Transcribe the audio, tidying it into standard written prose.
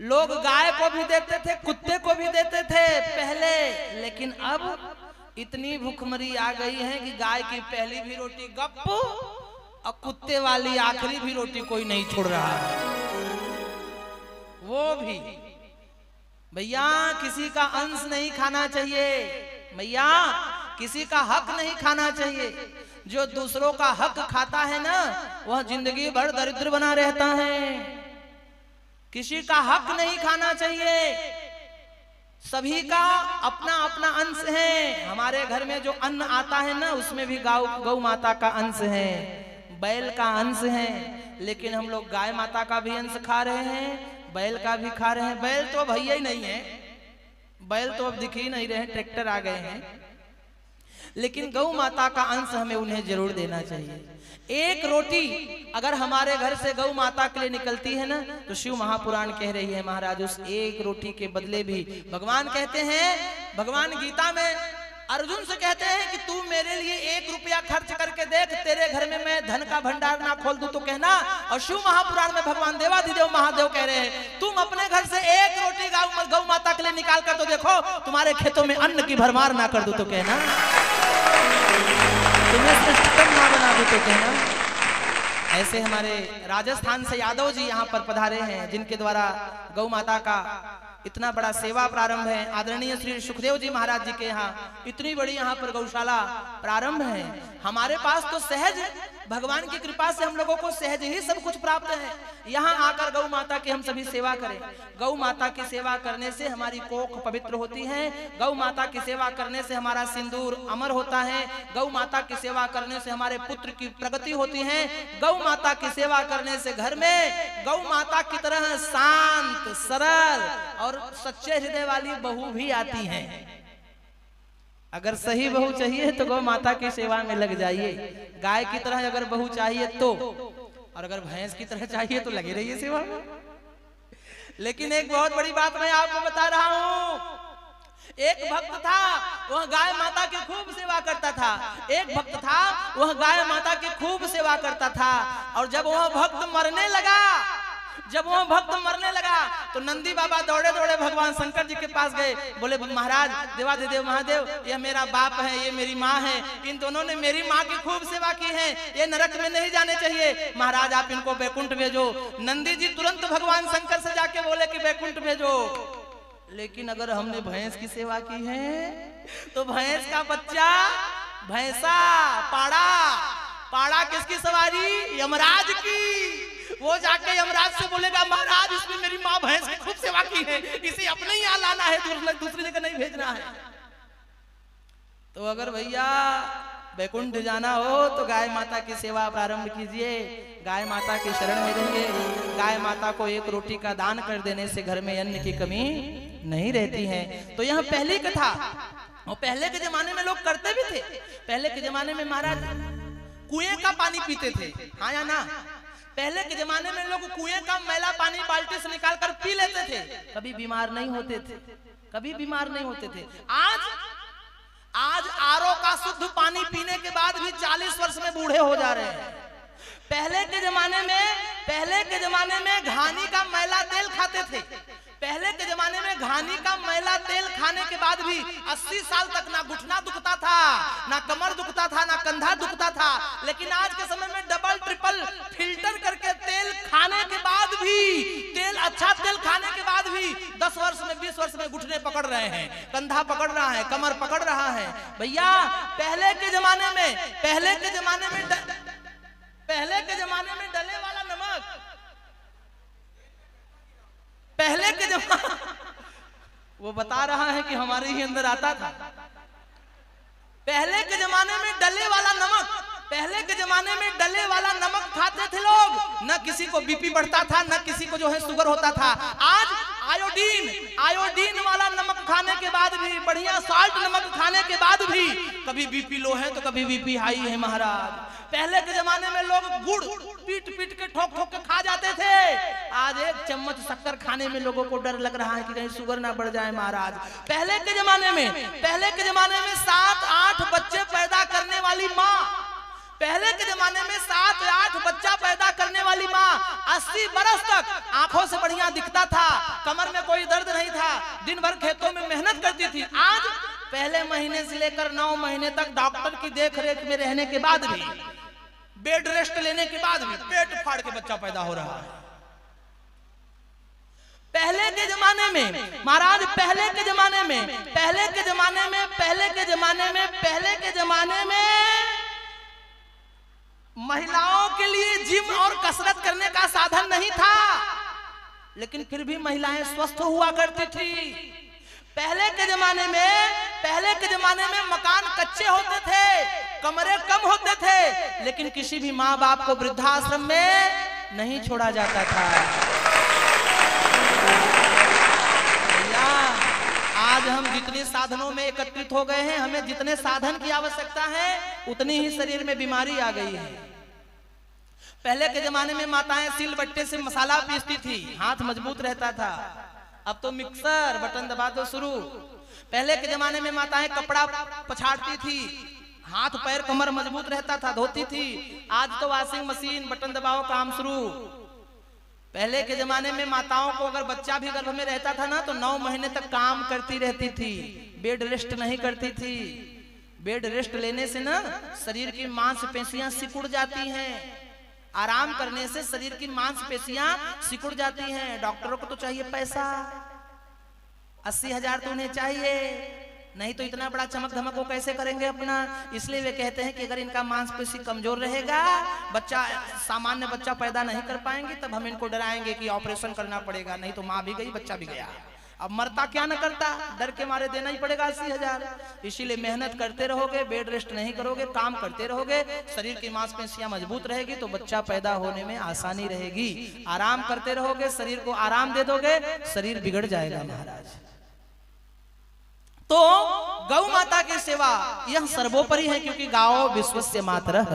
लोग गाय को भी देते थे, कुत्ते को भी देते थे पहले, लेकिन अब इतनी भूखमरी आ गई है कि गाय की पहली भी रोटी गप और कुत्ते वाली आखिरी भी रोटी कोई नहीं छोड़ रहा है। वो भी भैया किसी का अंश नहीं खाना चाहिए, भैया किसी का हक नहीं खाना चाहिए। जो दूसरों का हक खाता है ना वह जिंदगी भर दरिद्र बना रहता है। किसी का हक नहीं खाना चाहिए, सभी का अपना अपना अंश है। हमारे घर में जो अन्न आता है ना उसमें भी गौ माता का अंश है, बैल का अंश है, लेकिन हम लोग गाय माता का भी अंश खा रहे हैं, बैल का भी खा रहे हैं। बैल तो भैया ही नहीं है, बैल तो अब दिख ही नहीं रहे, ट्रैक्टर आ गए हैं, लेकिन गौ माता का अंश हमें उन्हें जरूर देना चाहिए। एक रोटी अगर हमारे घर से गौ माता के लिए निकलती है ना तो शिव महापुराण कह रही है महाराज उस एक रोटी के बदले भी भगवान कहते हैं, भगवान गीता में अर्जुन से कहते हैं कि तू मेरे लिए 1 रुपया खर्च करके देख, तेरे घर में मैं धन का भंडार ना खोल दूं तो कहना। और शिव महापुराण में भगवान देवाधिदेव महादेव कह रहे हैं तुम अपने घर से 1 रोटी गौ माता के लिए निकाल कर तो देखो, तुम्हारे खेतों में अन्न की भरमार ना कर दूं तो कहना, तुम्हें श्रेष्ठतम ना बना दूं तो कहना। ऐसे हमारे राजस्थान से यादव जी यहाँ पर पधारे हैं जिनके द्वारा गौ माता का इतना बड़ा सेवा प्रारंभ है। आदरणीय श्री सुखदेव जी महाराज जी के यहाँ इतनी बड़ी यहाँ पर गौशाला प्रारंभ है। हमारे पास तो सहज भगवान की कृपा से हम लोगों को सहज ही सब कुछ प्राप्त है। यहाँ आकर गौ माता की हम सभी सेवा करें। गौ माता की सेवा करने से हमारी कोख पवित्र होती है, गौ माता की सेवा करने से हमारा सिंदूर अमर होता है, गौ माता की सेवा करने से हमारे पुत्र की प्रगति होती है, गौ माता की सेवा करने से घर में गौ माता की तरह शांत सरल और सच्चे हृदय वाली बहू भी आती है। अगर सही बहू चाहिए तो गौ माता की सेवा में लग जाइए, गाय की तरह अगर बहू चाहिए तो, और अगर भैंस की तरह चाहिए तो लगे रहिए सेवा में। लेकिन एक बहुत बड़ी बात मैं आपको बता रहा हूं, एक भक्त था वह गाय माता की खूब सेवा करता था, एक भक्त था वह गाय माता की खूब सेवा करता था। और जब वह भक्त मरने लगा तो नंदी बाबा दौड़े दौड़े भगवान शंकर जी के पास गए, बोले महाराज देवाधिदेव महादेव यह मेरा बाप है, ये मेरी माँ है, इन दोनों ने मेरी माँ की खूब सेवा की है, ये नरक में नहीं जाने चाहिए, महाराज आप इनको बैकुंठ भेजो। नंदी जी तुरंत भगवान शंकर से जाके बोले कि बैकुंठ भेजो। लेकिन अगर हमने भैंस की सेवा की है तो भैंस का बच्चा भैंसा पाड़ा किसकी सवारी, यमराज की। वो जाके यमराज से बोलेगा महाराज इसमें मेरी माँ भैंस की खूब सेवा की है, इसे अपने ही यहाँ लाना है, दूसरी जगह नहीं भेजना है। तो अगर भैया बैकुंठ जाना हो तो गाय माता की सेवा प्रारंभ कीजिए, गाय माता की शरण में रहिए। गाय माता को 1 रोटी का दान कर देने से घर में अन्न की कमी नहीं रहती है। तो यह पहली कथा, और पहले के जमाने में लोग करते भी थे। पहले के जमाने में महाराज कुएं का पानी पीते थे, हाँ या ना? पहले के जमाने में लोग कुएं का मैला पानी बाल्टी से निकालकर पी लेते थे, कभी बीमार नहीं होते थे। आज आरओ का शुद्ध पानी पीने के बाद भी 40 वर्ष में बूढ़े हो जा रहे हैं। पहले के जमाने में घानी का मैला तेल खाते थे। पहले के जमाने में घानी का मैला तेल खाने के बाद भी 80 साल तक ना घुटना दुखता था, ना कमर दुखता था, ना कंधा दुखता था। लेकिन आज के समय में डबल ट्रिपल फिल्टर करके तेल खाने के बाद भी, अच्छा तेल खाने के बाद भी 10 वर्ष में 20 वर्ष में घुटने पकड़ रहे हैं, कंधा पकड़ रहा है, कमर पकड़ रहा है। भैया पहले के जमाने में डले वाला नमक, पहले के जमाने वो बता रहा है कि हमारे ही अंदर आता था। पहले के जमाने में डले वाला नमक खाते थे लोग, न किसी को बीपी बढ़ता था, न किसी को जो है शुगर होता था। आज आयोडीन वाला नमक खाने के बाद भी, बढ़िया साल्ट नमक खाने के बाद भी कभी बीपी लो है तो कभी बीपी हाई है महाराज। पहले के जमाने में लोग गुड़ पीट के ठोक के खा जाते थे। आज 1 चम्मच शक्कर खाने में लोगों को डर लग रहा है कि कहीं शुगर ना बढ़ जाए महाराज। पहले के जमाने में 7-8 बच्चे पैदा करने वाली माँ, पहले के जमाने में 7 या 8 बच्चा पैदा करने वाली माँ 80 बरस तक आंखों से बढ़िया दिखता था, कमर में कोई दर्द नहीं था, दिन भर खेतों में मेहनत करती थी। आज पहले महीने से लेकर 9 महीने तक डॉक्टर की देखरेख में रहने के बाद भी, बेड रेस्ट लेने के बाद भी पेट फाड़ के बच्चा पैदा हो रहा है। पहले के जमाने में महाराज, पहले के जमाने में महिलाओं के लिए जिम और कसरत करने का साधन नहीं था, लेकिन फिर भी महिलाएं स्वस्थ हुआ करती थी। पहले के जमाने में मकान कच्चे होते थे, कमरे कम होते थे, लेकिन किसी भी माँ बाप को वृद्धाश्रम में नहीं छोड़ा जाता था। आज हम जितने साधनों में एकत्रित हो गए हैं, हमें जितने साधन की आवश्यकता है उतनी ही शरीर में बीमारी आ गई है। पहले के जमाने में माताएं सिलबट्टे से मसाला पीसती थी, हाथ मजबूत रहता था। अब तो मिक्सर, बटन दबा दो शुरू। पहले के जमाने में माताएं कपड़ा पछाड़ती थी, हाथ पैर कमर मजबूत रहता था, धोती थी। आज तो वॉशिंग मशीन, बटन दबाओ काम शुरू। पहले के जमाने में माताओं को अगर बच्चा भी गर्भ में रहता था ना, तो 9 महीने तक काम करती रहती थी, बेड रेस्ट नहीं करती थी। बेड रेस्ट लेने से ना शरीर की मांसपेशियां सिकुड़ जाती हैं, आराम करने से शरीर की मांसपेशियां सिकुड़ जाती हैं। डॉक्टरों को तो चाहिए पैसा, 80,000 तो उन्हें चाहिए, नहीं तो इतना बड़ा चमक धमक वो कैसे करेंगे अपना। इसलिए वे कहते हैं कि अगर इनका मांसपेशी कमजोर रहेगा, सामान्य बच्चा पैदा नहीं कर पाएंगे, तब हम इनको डराएंगे कि ऑपरेशन करना पड़ेगा, नहीं तो माँ भी गई बच्चा भी गया। अब मरता क्या न करता, डर के मारे देना ही पड़ेगा 80,000। इसीलिए मेहनत करते रहोगे, बेड रेस्ट नहीं करोगे, काम करते रहोगे, शरीर की मांसपेशियां मजबूत रहेगी तो बच्चा पैदा होने में आसानी रहेगी। आराम करते रहोगे, शरीर को आराम दे दोगे, शरीर बिगड़ जाएगा महाराज। तो गौ माता की सेवा यह सर्वोपरि है, क्योंकि गाओ विश्वस्य मातरः।